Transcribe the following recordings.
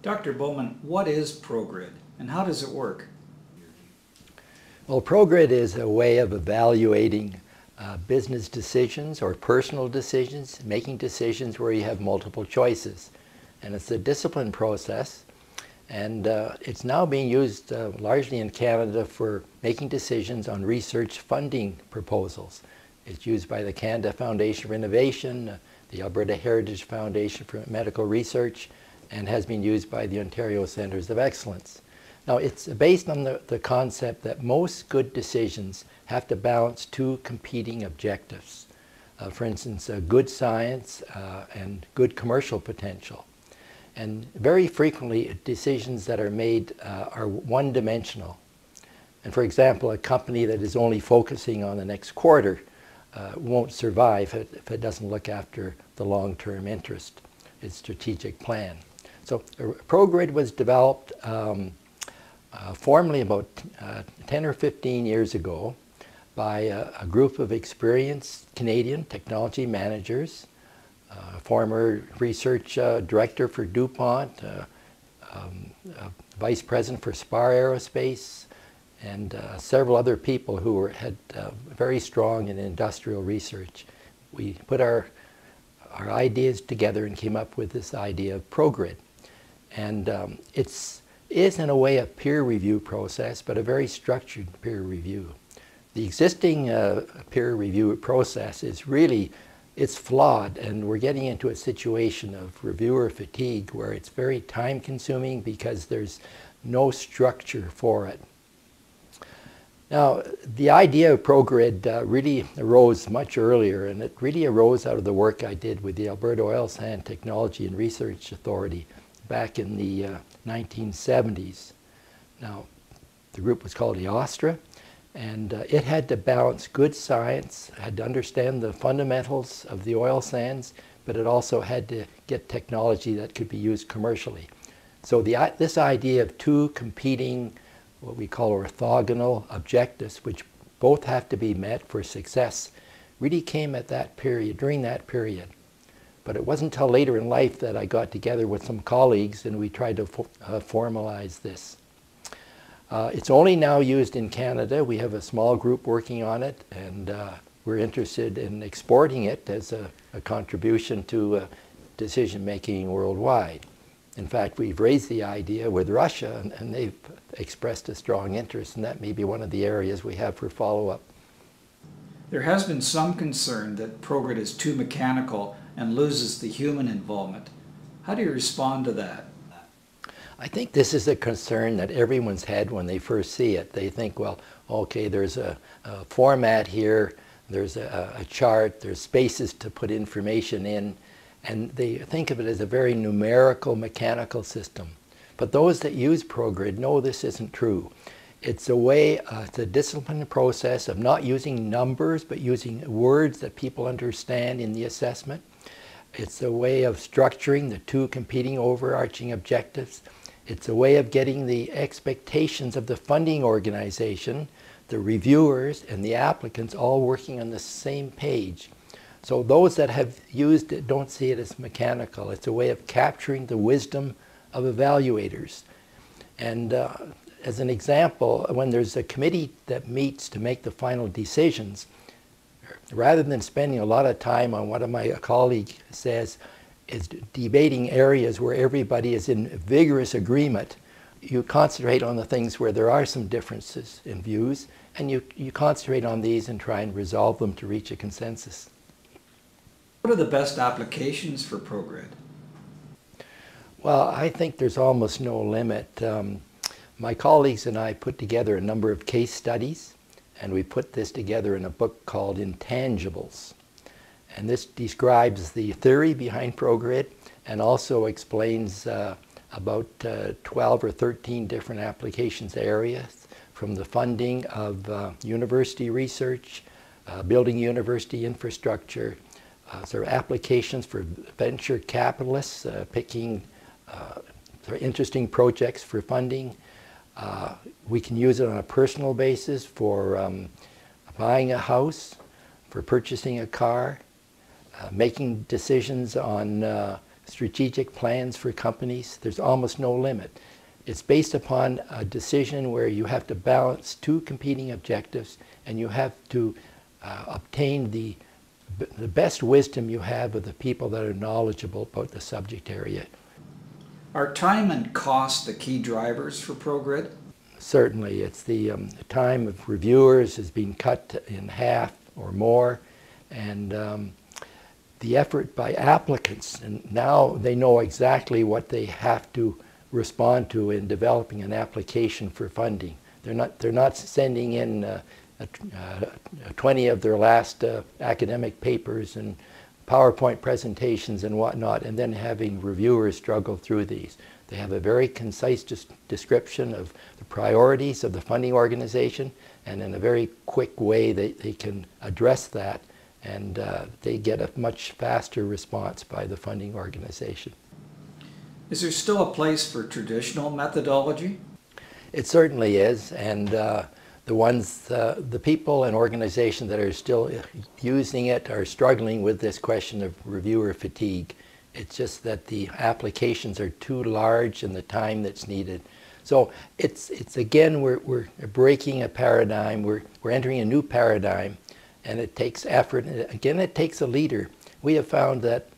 Dr. Bowman, what is ProGrid and how does it work? Well, ProGrid is a way of evaluating business decisions or personal decisions, making decisions where you have multiple choices. And it's a discipline process, and it's now being used largely in Canada for making decisions on research funding proposals. It's used by the Canada Foundation for Innovation, the Alberta Heritage Foundation for Medical Research, and has been used by the Ontario Centres of Excellence. Now, it's based on the concept that most good decisions have to balance two competing objectives. For instance, good science and good commercial potential. And very frequently, decisions that are made are one-dimensional. And for example, a company that is only focusing on the next quarter won't survive if it doesn't look after the long-term interest, its strategic plan. So ProGrid was developed formally about 10 or 15 years ago by a group of experienced Canadian technology managers, former research director for DuPont, vice president for Spar Aerospace, and several other people who had very strong in industrial research. We put our ideas together and came up with this idea of ProGrid. And it is in a way a peer review process, but a very structured peer review. The existing peer review process is really, it's flawed, and we're getting into a situation of reviewer fatigue where it's very time consuming because there's no structure for it. Now, the idea of ProGrid really arose much earlier, and it really arose out of the work I did with the Alberta Oil Sand Technology and Research Authority back in the 1970s. Now, the group was called IOSTRA, and it had to balance good science, had to understand the fundamentals of the oil sands, but it also had to get technology that could be used commercially. So this idea of two competing, what we call orthogonal objectives, which both have to be met for success, really came at that period, during that period. But it wasn't until later in life that I got together with some colleagues and we tried to formalize this. It's only now used in Canada. We have a small group working on it, and we're interested in exporting it as a contribution to decision-making worldwide. In fact, we've raised the idea with Russia, and they've expressed a strong interest, and that may be one of the areas we have for follow-up. There has been some concern that ProGrid is too mechanical and loses the human involvement. How do you respond to that? I think this is a concern that everyone's had when they first see it. They think, well, okay, there's a format here, there's a chart, there's spaces to put information in, and they think of it as a very numerical, mechanical system. But those that use ProGrid know this isn't true. It's a way, it's a disciplined process of not using numbers, but using words that people understand in the assessment. It's a way of structuring the two competing overarching objectives. It's a way of getting the expectations of the funding organization, the reviewers, and the applicants all working on the same page. So those that have used it don't see it as mechanical. It's a way of capturing the wisdom of evaluators. And as an example, when there's a committee that meets to make the final decisions, rather than spending a lot of time on what my colleague says is debating areas where everybody is in vigorous agreement, you concentrate on the things where there are some differences in views, and you concentrate on these and try and resolve them to reach a consensus. What are the best applications for ProGrid? Well, I think there's almost no limit. My colleagues and I put together a number of case studies, and we put this together in a book called Intangibles. And this describes the theory behind ProGrid and also explains about 12 or 13 different applications areas, from the funding of university research, building university infrastructure, sort of applications for venture capitalists picking sort of interesting projects for funding. We can use it on a personal basis for buying a house, for purchasing a car, making decisions on strategic plans for companies, there's almost no limit. It's based upon a decision where you have to balance two competing objectives, and you have to obtain the best wisdom you have of the people that are knowledgeable about the subject area. Are time and cost the key drivers for ProGrid? Certainly. It's the time of reviewers has been cut in half or more, and the effort by applicants, and now they know exactly what they have to respond to in developing an application for funding. They're not sending in 20 of their last academic papers and PowerPoint presentations and whatnot, and then having reviewers struggle through these. They have a very concise description of the priorities of the funding organization, and in a very quick way they can address that, and they get a much faster response by the funding organization. Is there still a place for traditional methodology? It certainly is, and the people and organizations that are still using it are struggling with this question of reviewer fatigue. It's just that the applications are too large and the time that's needed. So it's again, we're breaking a paradigm, we're entering a new paradigm, and it takes effort, and again it takes a leader. We have found that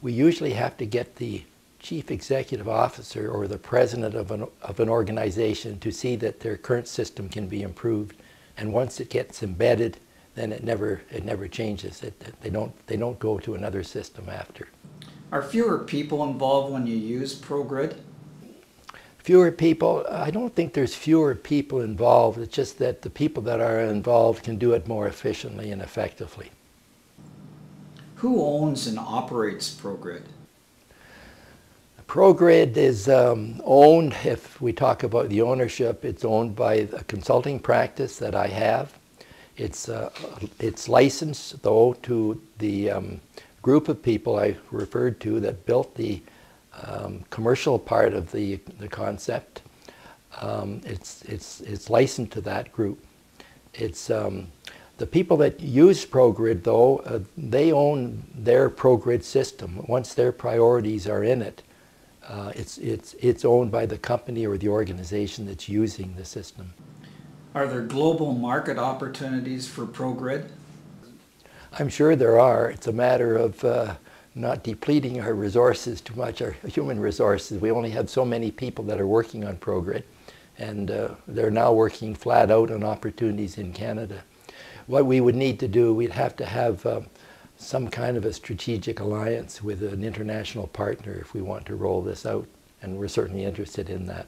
we usually have to get the chief executive officer or the president of an organization to see that their current system can be improved, and once it gets embedded, then it never changes. They don't go to another system after. Are fewer people involved when you use ProGrid? Fewer people, I don't think there's fewer people involved. It's just that the people that are involved can do it more efficiently and effectively. Who owns and operates ProGrid? ProGrid is owned, if we talk about the ownership, it's owned by a consulting practice that I have. It's licensed, though, to the group of people I referred to that built the commercial part of the concept. It's licensed to that group. It's the people that use ProGrid, though, they own their ProGrid system. Once their priorities are in it, it's owned by the company or the organization that's using the system. Are there global market opportunities for ProGrid? I'm sure there are. It's a matter of not depleting our resources too much, our human resources. We only have so many people that are working on ProGrid, and they're now working flat out on opportunities in Canada. What we would need to do, we'd have to have some kind of a strategic alliance with an international partner if we want to roll this out, and we're certainly interested in that.